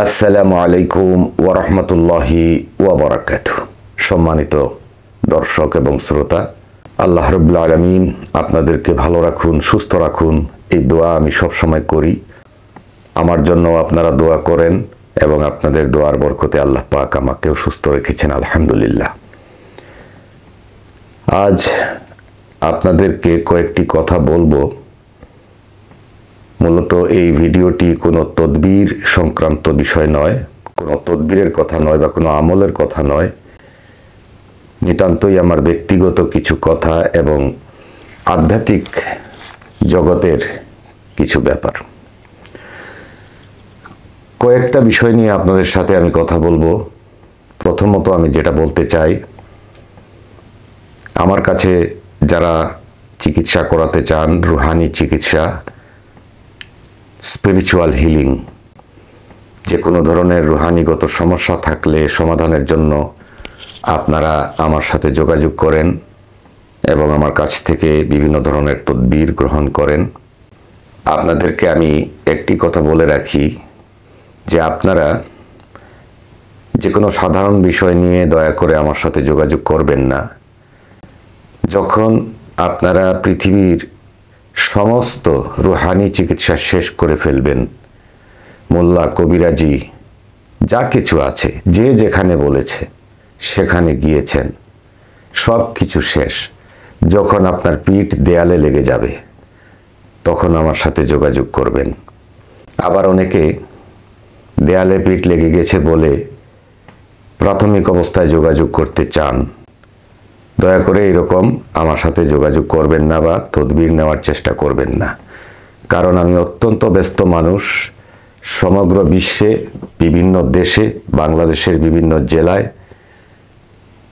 আসসালামু আলাইকুম ওয়া রাহমাতুল্লাহি ওয়া বারাকাতুহু। সম্মানিত দর্শক এবং শ্রোতা, আল্লাহ রাব্বুল আলামিন আপনাদেরকে ভালো রাখুন, সুস্থ রাখুন, এই দোয়া আমি সবসময় করি। আমার জন্য আপনারা দোয়া করেন এবং আপনাদের দোয়ার বরকতে আল্লাহ পাক আমাকেও সুস্থ রেখেছেন, আলহামদুলিল্লাহ। আজ আপনাদেরকে কয়েকটি কথা বলবো। মূলত এই ভিডিওটি কোনো তদবির সংক্রান্ত বিষয় নয়, কোনো তদবিরের কথা নয় বা কোনো আমলের কথা নয়। নিতান্তই আমার ব্যক্তিগত কিছু কথা এবং আধ্যাত্মিক জগতের কিছু ব্যাপার। কয়েকটা বিষয় নিয়ে আপনাদের সাথে আমি কথা বলবো। প্রথমত আমি যেটা বলতে চাই, আমার কাছে যারা চিকিৎসা করাতে চান, রুহানি চিকিৎসা, স্পিরিচুয়াল হিলিং, যে কোনো ধরনের রুহানিগত সমস্যা থাকলে সমাধানের জন্য আপনারা আমার সাথে যোগাযোগ করেন এবং আমার কাছ থেকে বিভিন্ন ধরনের তদবির গ্রহণ করেন। আপনাদেরকে আমি একটি কথা বলে রাখি যে আপনারা যে কোনো সাধারণ বিষয় নিয়ে দয়া করে আমার সাথে যোগাযোগ করবেন না। যখন আপনারা পৃথিবীর সমস্ত রুহানি চিকিৎসা শেষ করে ফেলবেন, মোল্লা কবিরাজি যা কিছু আছে, যে যেখানে বলেছে সেখানে গিয়েছেন, সব কিছু শেষ, যখন আপনার পিঠ দেয়ালে লেগে যাবে তখন আমার সাথে যোগাযোগ করবেন। আবার অনেকে দেয়ালে পিঠ লেগে গেছে বলে প্রাথমিক অবস্থায় যোগাযোগ করতে চান। দয়া করে এরকম আমার সাথে যোগাযোগ করবেন না বা তদবির নেওয়ার চেষ্টা করবেন না, কারণ আমি অত্যন্ত ব্যস্ত মানুষ। সমগ্র বিশ্বে, বিভিন্ন দেশে, বাংলাদেশের বিভিন্ন জেলায়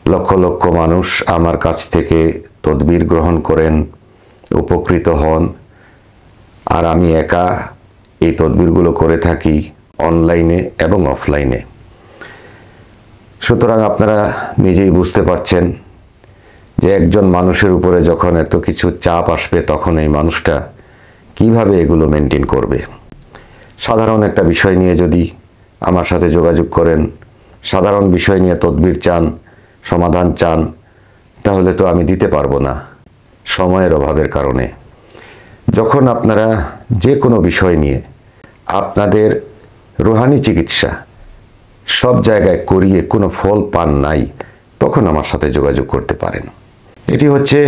লক্ষ লক্ষ মানুষ আমার কাছ থেকে তদবির গ্রহণ করেন, উপকৃত হন। আর আমি একা এই তদবিরগুলো করে থাকি অনলাইনে এবং অফলাইনে। সুতরাং আপনারা নিজেই বুঝতে পারছেন যে একজন মানুষের উপরে যখন এত কিছু চাপ আসবে তখন এই মানুষটা কিভাবে এগুলো মেনটেন করবে। সাধারণ একটা বিষয় নিয়ে যদি আমার সাথে যোগাযোগ করেন, সাধারণ বিষয় নিয়ে তদবির চান, সমাধান চান, তাহলে তো আমি দিতে পারবো না সময়ের অভাবের কারণে। যখন আপনারা যে কোনো বিষয় নিয়ে আপনাদের রুহানি চিকিৎসা সব জায়গায় করিয়ে কোনো ফল পান নাই, তখন আমার সাথে যোগাযোগ করতে পারেন। এটি হচ্ছে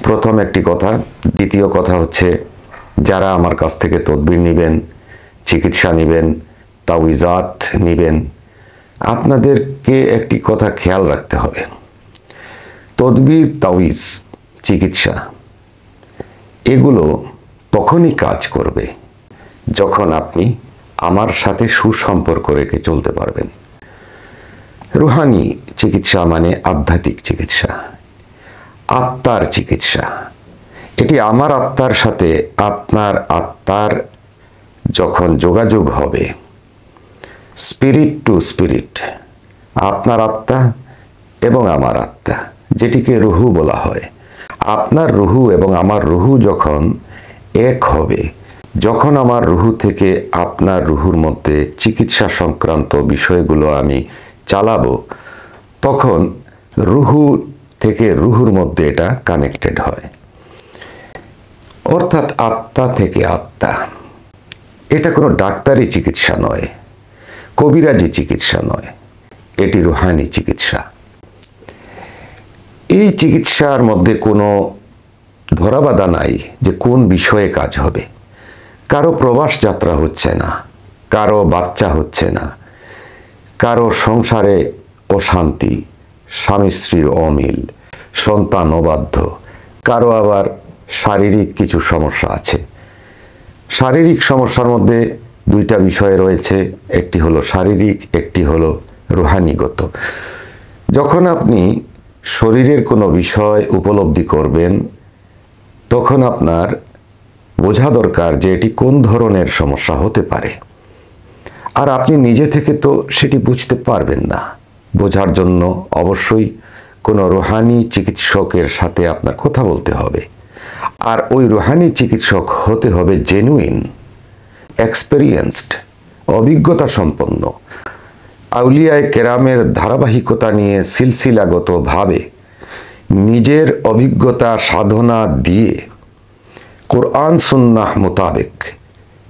প্রথম একটি কথা। দ্বিতীয় কথা হচ্ছে, যারা আমার কাছ থেকে তদবির নেবেন, চিকিৎসা নেবেন, তাওয়িজাত নেবেন, আপনাদেরকে একটি কথা খেয়াল রাখতে হবে। তদবির, তাওয়িজ, চিকিৎসা এগুলো তখনই কাজ করবে যখন আপনি আমার সাথে সুসম্পর্ক রেখে চলতে পারবেন। রুহানি চিকিৎসা মানে আধ্যাত্মিক চিকিৎসা, আত্মার চিকিৎসা। এটি আমার আত্মার সাথে আপনার আত্মার যখন যোগাযোগ হবে, স্পিরিট টু স্পিরিট, আপনার আত্মা এবং আমার আত্মা, যেটিকে রুহু বলা হয়, আপনার রুহু এবং আমার রুহু যখন এক হবে, যখন আমার রুহু থেকে আপনার রুহুর মধ্যে চিকিৎসা সংক্রান্ত বিষয়গুলো আমি চালাবো, তখন রুহু থেকে রুহুর মধ্যে এটা কানেক্টেড হয়। অর্থাৎ আত্মা থেকে আত্মা। এটা কোনো ডাক্তারি চিকিৎসা নয়, কবিরাজি চিকিৎসা নয়, এটি রুহানি চিকিৎসা। এই চিকিৎসার মধ্যে কোনো ধরাবাধা নাই যে কোন বিষয়ে কাজ হবে। কারো প্রবাস যাত্রা হচ্ছে না, কারো বাচ্চা হচ্ছে না, কারো সংসারে অশান্তি, স্বামী স্ত্রীর অমিল, সন্তান অবাধ্য, কারো আবার শারীরিক কিছু সমস্যা আছে। শারীরিক সমস্যার মধ্যে দুইটা বিষয় রয়েছে, একটি হলো শারীরিক, একটি হলো রুহানিগত। যখন আপনি শরীরের কোনো বিষয় উপলব্ধি করবেন, তখন আপনার বোঝা দরকার যে এটি কোন ধরনের সমস্যা হতে পারে। আর আপনি নিজে থেকে তো সেটি বুঝতে পারবেন না। বোঝার জন্য অবশ্যই কোনো রুহানি চিকিৎসকের সাথে আপনার কথা বলতে হবে। আর ওই রুহানি চিকিৎসক হতে হবে জেনুইন, এক্সপেরিয়েন্সড, অভিজ্ঞতা সম্পন্ন আউলিয়ায়ে কেরামের ধারাবাহিকতা নিয়ে সিলসিলাগতভাবে নিজের অভিজ্ঞতা সাধনা দিয়ে কোরআন সুন্নাহ মোতাবেক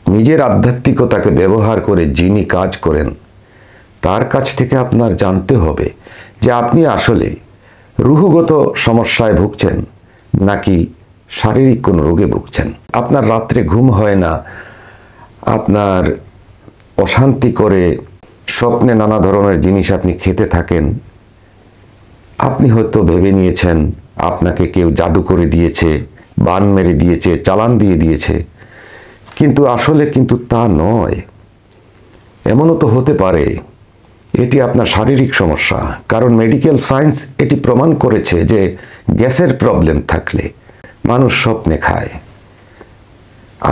নিজের আধ্যাত্মিকতাকে ব্যবহার করে যিনি কাজ করেন তার কাছ থেকে আপনার জানতে হবে যে আপনি আসলে রুহগত সমস্যায় ভুগছেন নাকি শারীরিক কোনো রোগে ভুগছেন। আপনার রাত্রে ঘুম হয় না, আপনার অশান্তি করে, স্বপ্নে নানা ধরনের জিনিস আপনি খেতে থাকেন। আপনি হয়তো ভেবে নিয়েছেন আপনাকে কেউ জাদু করে দিয়েছে, বান মেরে দিয়েছে, চালান দিয়ে দিয়েছে, কিন্তু আসলে কিন্তু তা নয়। এমনও তো হতে পারে এটি আপনার শারীরিক সমস্যা, কারণ মেডিকেল সায়েন্স এটি প্রমাণ করেছে যে গ্যাসের প্রবলেম থাকলে মানুষ স্বপ্নে খায়।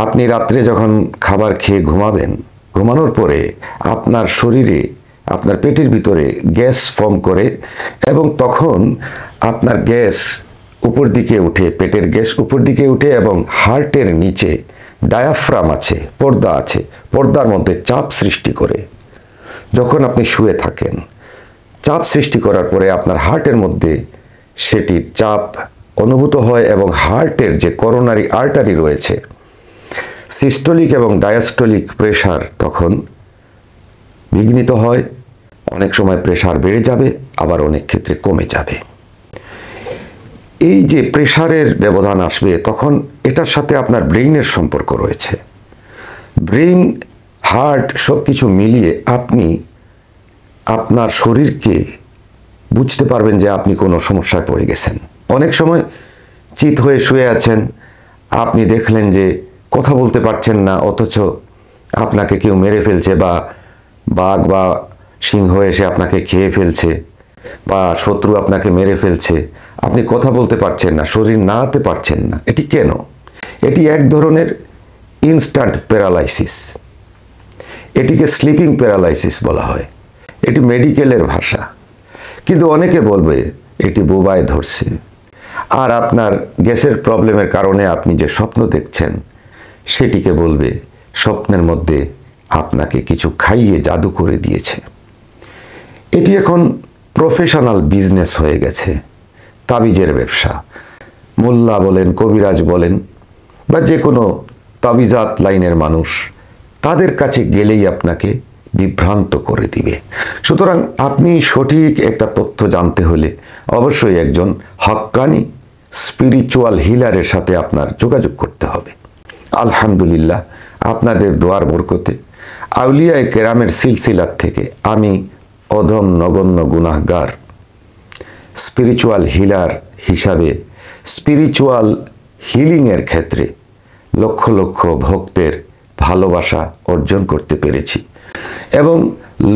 আপনি রাত্রে যখন খাবার খেয়ে ঘুমাবেন, ঘুমানোর পরে আপনার শরীরে, আপনার পেটের ভিতরে গ্যাস ফর্ম করে এবং তখন আপনার গ্যাস উপর দিকে উঠে, পেটের গ্যাস উপর দিকে উঠে এবং হার্টের নিচে ডায়াফ্রাম আছে, পর্দা আছে, পর্দার মধ্যে চাপ সৃষ্টি করে। যখন আপনি শুয়ে থাকেন, চাপ সৃষ্টি করার পরে আপনার হার্টের মধ্যে সেটির চাপ অনুভূত হয় এবং হার্টের যে করোনারি আর্টারি রয়েছে, সিস্টোলিক এবং ডায়াস্টোলিক প্রেশার তখন বিঘ্নিত হয়। অনেক সময় প্রেশার বেড়ে যাবে, আবার অনেক ক্ষেত্রে কমে যাবে। এই যে প্রেশারের ব্যবধান আসবে, তখন এটার সাথে আপনার ব্রেইনের সম্পর্ক রয়েছে। ব্রেইন, হার্ট সব কিছু মিলিয়ে আপনি আপনার শরীরকে বুঝতে পারবেন যে আপনি কোনো সমস্যায় পড়ে গেছেন। অনেক সময় চিত হয়ে শুয়ে আছেন, আপনি দেখলেন যে কথা বলতে পারছেন না, অথচ আপনাকে কেউ মেরে ফেলছে, বা বাঘ বা সিংহ এসে আপনাকে খেয়ে ফেলছে, বা শত্রু আপনাকে মেরে ফেলছে। আপনি কথা বলতে পারছেন না, শরীর নাড়াতে পারছেন না। এটি কেন? এটি এক ধরনের ইনস্ট্যান্ট প্যারালাইসিস। এটিকে স্লিপিং প্যারালাইসিস বলা হয়। এটি মেডিকেলের ভাষা, কিন্তু অনেকে বলবে এটি বোবায় ধরছে। আর আপনার গ্যাসের প্রবলেমের কারণে আপনি যে স্বপ্ন দেখছেন সেটিকে বলবে স্বপ্নের মধ্যে আপনাকে কিছু খাইয়ে জাদু করে দিয়েছে। এটি এখন প্রফেশনাল বিজনেস হয়ে গেছে, তাবিজের ব্যবসা। মোল্লা বলেন, কবিরাজ বলেন, বা যে কোনো তাবিজাত লাইনের মানুষ, তাদের কাছে গেলেই আপনাকে বিভ্রান্ত করে দিবে। সুতরাং আপনি সঠিক একটা তথ্য জানতে হলে অবশ্যই একজন হক্কানি স্পিরিচুয়াল হিলারের সাথে আপনার যোগাযোগ করতে হবে। আলহামদুলিল্লাহ, আপনাদের দোয়ার বরকতে আউলিয়ায়ে কেরামের সিলসিলার থেকে আমি অধম নগণ্য গুনাহগার স্পিরিচুয়াল হিলার হিসাবে স্পিরিচুয়াল হিলিংয়ের ক্ষেত্রে লক্ষ লক্ষ ভক্তের ভালোবাসা অর্জন করতে পেরেছি এবং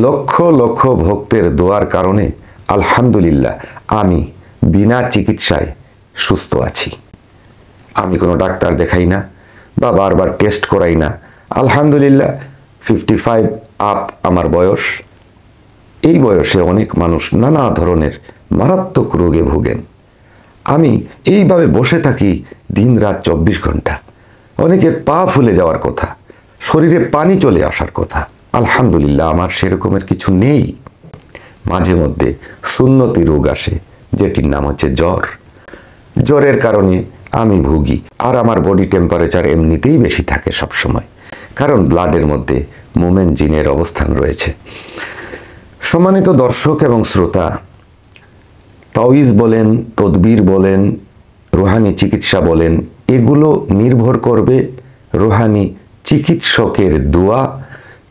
লক্ষ লক্ষ ভক্তের দোয়ার কারণে আলহামদুলিল্লাহ আমি বিনা চিকিৎসায় সুস্থ আছি। আমি কোনো ডাক্তার দেখাই না বা বারবার টেস্ট করাই না। আলহামদুলিল্লাহ 55 আপ আমার বয়স। এই বয়সে অনেক মানুষ নানা ধরনের মারাত্মক রোগে ভোগেন। আমি এইভাবে বসে থাকি দিন রাত 24 ঘন্টা। অনেকের পা ফুলে যাওয়ার কথা, শরীরে পানি চলে আসার কথা। আলহামদুলিল্লাহ আমার সেরকমের কিছু নেই। মাঝে মধ্যে সুন্নতি রোগ আসে, যেটির নাম হচ্ছে জ্বর। জ্বরের কারণে আমি ভুগি, আর আমার বডি টেম্পারেচার এমনিতেই বেশি থাকে সবসময়, কারণ ব্লাডের মধ্যে মোমেন জিনের অবস্থান রয়েছে। সম্মানিত দর্শক এবং শ্রোতা, তাওয়িজ বলেন, তদবির বলেন, রুহানি চিকিৎসা বলেন, এগুলো নির্ভর করবে রুহানি চিকিৎসকের দোয়া,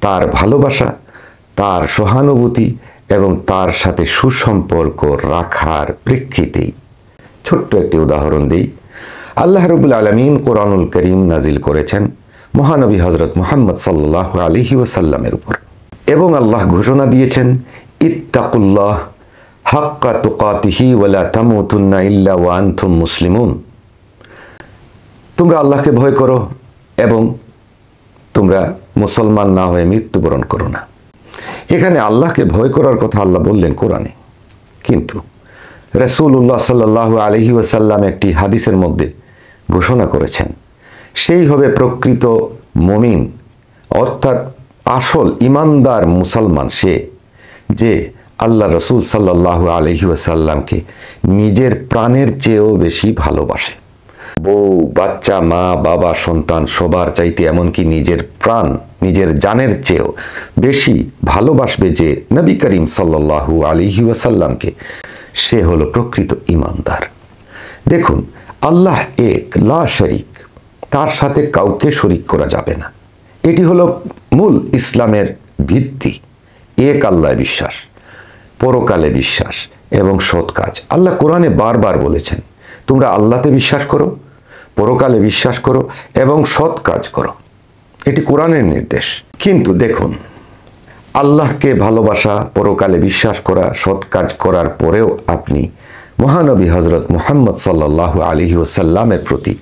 তার ভালোবাসা, তার সহানুভূতি এবং তার সাথে সুসম্পর্ক রাখার প্রেক্ষিতেই। ছোট্ট একটি উদাহরণ দিই। আল্লাহ রাব্বুল আলামিন কোরআনুল কারীম নাজিল করেছেন মহানবী হযরত মুহাম্মদ সাল্লাল্লাহু আলাইহি ওয়াসাল্লামের উপর, এবং আল্লাহ ঘোষণা দিয়েছেন, ইত্তাকুল্লাহ হাক্কা তুকাতিহি ওয়ালা তামুতুন্না ইল্লা ওয়া আনতুম মুসলিমুন। তোমরা আল্লাহকে ভয় করো এবং তোমরা মুসলমান না হয়ে মৃত্যুবরণ করো না। এখানে আল্লাহকে ভয় করার কথা আল্লাহ বললেন কোরআনে, কিন্তু রাসূলুল্লাহ সাল্লাল্লাহু আলাইহি ওয়াসাল্লাম একটি হাদিসের মধ্যে ঘোষণা করেছেন, সেই হবে প্রকৃত মুমিন, অর্থাৎ আসল ইমানদার মুসলমান সে যে আল্লাহ রসুল সাল্লাল্লাহু আলাইহি ওয়াসাল্লামকে নিজের প্রাণের চেয়েও বেশি ভালোবাসে। বউ, বাচ্চা, মা, বাবা, সন্তান সবার চাইতে এমনকি নিজের প্রাণ, নিজের জানের চেয়েও বেশি ভালোবাসবে যে নবী করিম সাল্লাল্লাহু আলাইহি ওয়াসাল্লামকে, সে হলো প্রকৃত ইমানদার। দেখুন, আল্লাহ এক, লা শরীক, তার সাথে কাউকে শরীক করা যাবে না। এটি হলো মূল ইসলামের ভিত্তি। এক আল্লাহ বিশ্বাস, পরকালে বিশ্বাস এবং সৎ কাজ। আল্লাহ কোরআনে বারবার বলেছেন, তোমরা আল্লাহতে বিশ্বাস করো, পরকালে বিশ্বাস করো এবং সৎ কাজ করো। এটি কোরআনের নির্দেশ। কিন্তু দেখুন, আল্লাহকে ভালোবাসা, পরকালে বিশ্বাস করা, সৎ কাজ করার পরেও আপনি মহানবী হজরত মুহাম্মদ সাল্লাল্লাহু আলাইহি ওয়াসাল্লামের প্রতি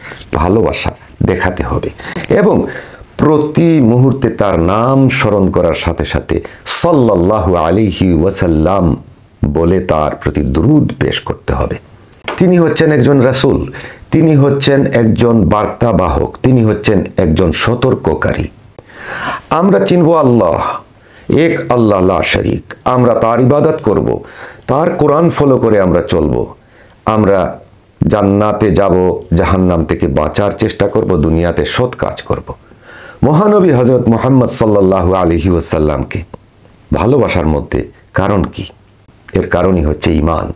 ভালোবাসা দেখাতে হবে এবং প্রতি মুহূর্তে তার নাম স্মরণ করার সাথে সাথে সাল্লাল্লাহু আলাইহি ওয়াসাল্লাম বলে তার প্রতি দুরূদ পেশ করতে হবে। তিনি হচ্ছেন একজন রাসূল, তিনি হচ্ছেন একজন বার্তাবাহক, তিনি হচ্ছেন একজন সতর্ককারী। আমরা চিনব আল্লাহ এক, আল্লাহ লা শরীক। আমরা তার ইবাদত করব, তার কোরআন ফলো করে আমরা চলব। আমরা জান্নাতে যাব, জাহান্নাম থেকে বাঁচার চেষ্টা করব, দুনিয়াতে সৎ কাজ করব। মহানবী হজরত মুহাম্মদ সাল্লাল্লাহু আলাইহি ওয়াসাল্লামকে ভালোবাসার মধ্যে কারণ কি? এর কারণই হচ্ছে ঈমান।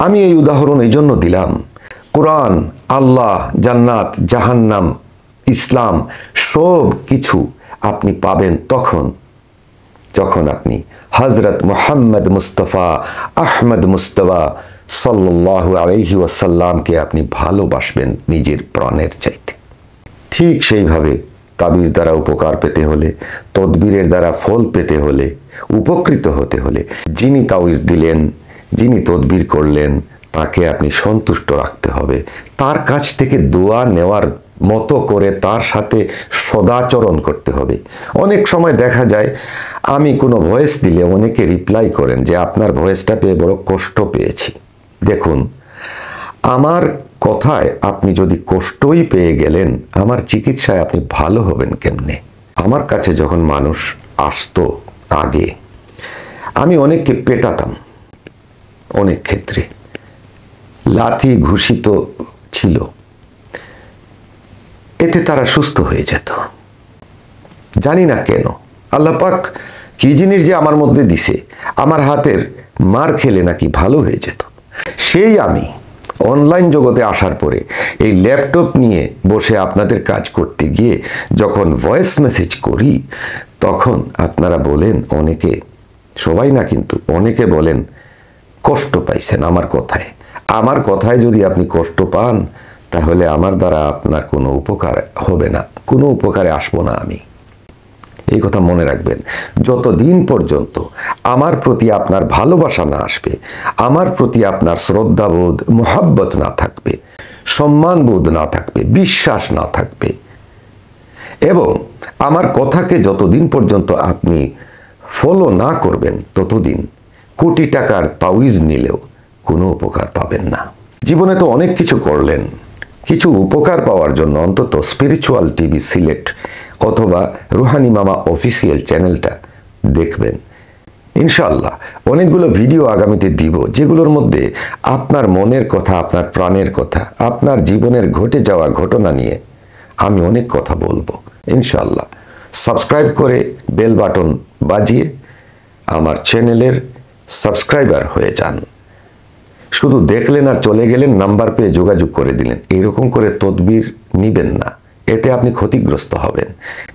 আমি এই উদাহরণ এই জন্য দিলাম, কোরআন, আল্লাহ, জান্নাত, জাহান্নাম, ইসলাম সব কিছু আপনি পাবেন যখন আপনি হজরত মুহাম্মদ মুস্তাফা আহমদ মুস্তফা সাল্লাল্লাহু আলাইহি ওয়াসাল্লামকে আপনি ভালোবাসবেন নিজের প্রাণের চাইতে। ঠিক সেইভাবে তাবিজ দ্বারা উপকার পেতে হলে, তদবিরের দ্বারা ফল পেতে হলে, উপকৃত হতে হলে, যিনি তাবিজ দিলেন, যিনি তদবির করলেন, তাকে আপনি সন্তুষ্ট রাখতে হবে। তার কাছ থেকে দোয়া নেওয়ার মতো করে তার সাথে সদাচরণ করতে হবে। অনেক সময় দেখা যায় আমি কোনো ভয়েস দিলে অনেকে রিপ্লাই করেন যে আপনার ভয়েসটা পেয়ে বড় কষ্ট পেয়েছি। দেখুন, আমার কথায় আপনি যদি কষ্টই পেয়ে গেলেন, আমার চিকিৎসায় আপনি ভালো হবেন কেমনে? আমার কাছে যখন মানুষ আসতো আগে, আমি অনেককে পেটাতাম, অনেক ক্ষেত্রে লাথি ঘুষিত ছিল, এতে তারা সুস্থ হয়ে যেত। জানি না কেন, আল্লাহ পাক কি জিনিস যে আমার মধ্যে দিছে, আমার হাতের মার খেলে নাকি ভালো হয়ে যেত। সেই আমি অনলাইন জগতে আসার পরে এই ল্যাপটপ নিয়ে বসে আপনাদের কাজ করতে গিয়ে যখন ভয়েস মেসেজ করি, তখন আপনারা বলেন, অনেকে, সবাই না কিন্তু অনেকে বলেন কষ্ট পাইছেন আমার কথায়। আমার কথায় যদি আপনি কষ্ট পান, তাহলে আমার দ্বারা আপনার কোনো উপকার হবে না, কোনো উপকারে আসবো না আমি। এই কথা মনে রাখবেন। যতদিন পর্যন্ত আমার প্রতি আপনার ভালোবাসা না আসবে, আমার প্রতি আপনার শ্রদ্ধাবোধ, মোহাব্বত না থাকবে, সম্মানবোধ না থাকবে, বিশ্বাস না থাকবে, এবং আমার কথাকে যতদিন পর্যন্ত আপনি ফলো না করবেন, ততদিন কোটি টাকার তাবিজ নিলেও কোনো উপকার পাবেন না। জীবনে তো অনেক কিছু করলেন, কিছু উপকার পাওয়ার জন্য অন্তত স্পিরিচুয়াল টিভি সিলেক্ট অথবা রুহানি মামা অফিসিয়াল চ্যানেলটা দেখবেন। ইনশাআল্লাহ অনেকগুলো ভিডিও আগামীতে দিব, যেগুলোর মধ্যে আপনার মনের কথা, আপনার প্রাণের কথা, আপনার জীবনের ঘটে যাওয়া ঘটনা নিয়ে আমি অনেক কথা বলবো ইনশাআল্লাহ। সাবস্ক্রাইব করে বেল বাটন বাজিয়ে আমার চ্যানেলের সাবস্ক্রাইবার হয়ে যান। শুধু দেখলেন আর চলে গেলেন, নাম্বার পেয়ে যোগাযোগ করে দিলেন, এইরকম করে তদবির নিবেন না, এতে আপনি ক্ষতিগ্রস্ত হবেন।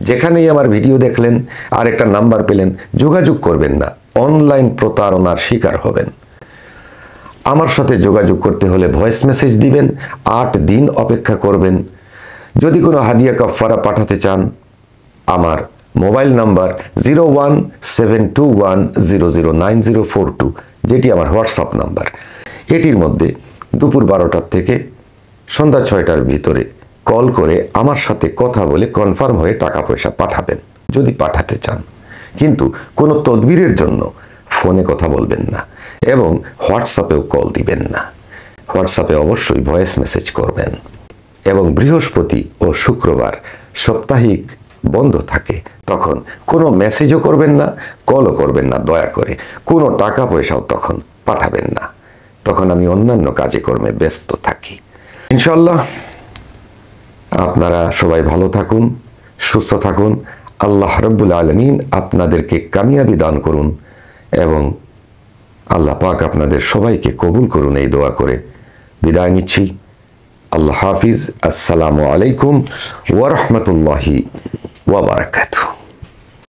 যেখানেই আমার ভিডিও দেখলেন আর একটা নাম্বার পেলেন, যোগাযোগ করবেন না, অনলাইন প্রতারণার শিকার হবেন। আমার সাথে যোগাযোগ করতে হলে ভয়েস মেসেজ দিবেন, 8 দিন অপেক্ষা করবেন। যদি কোনো হাদিয়া কাফারা পাঠাতে চান, আমার মোবাইল নাম্বার 01721009042, যেটি আমার হোয়াটসঅ্যাপ নাম্বার। এটির মধ্যে দুপুর 12টার থেকে সন্ধ্যা 6টার ভিতরে কল করে আমার সাথে কথা বলে কনফার্ম হয়ে টাকা পয়সা পাঠাবেন যদি পাঠাতে চান। কিন্তু কোনো তদবিরের জন্য ফোনে কথা বলবেন না এবং হোয়াটসঅ্যাপেও কল দিবেন না। হোয়াটসঅ্যাপে অবশ্যই ভয়েস মেসেজ করবেন। এবং বৃহস্পতি ও শুক্রবার সাপ্তাহিক বন্ধ থাকে তখন কোনো মেসেজও করবেন না, কলও করবেন না, দয়া করে কোনো টাকা পয়সাও তখন পাঠাবেন না। তখন আমি অন্যান্য কাজে কর্মে ব্যস্ত থাকি। ইনশাআল্লাহ আপনারা সবাই ভালো থাকুন, সুস্থ থাকুন। আল্লাহ রাব্বুল আলামিন আপনাদেরকে কামিয়াবি দান করুন এবং আল্লাহ পাক আপনাদের সবাইকে কবুল করুন এই দোয়া করে বিদায় নিচ্ছি। আল্লাহ হাফিজ। আসসালামু আলাইকুম ওয়া রাহমাতুল্লাহি ওয়া বারাকাতুহু।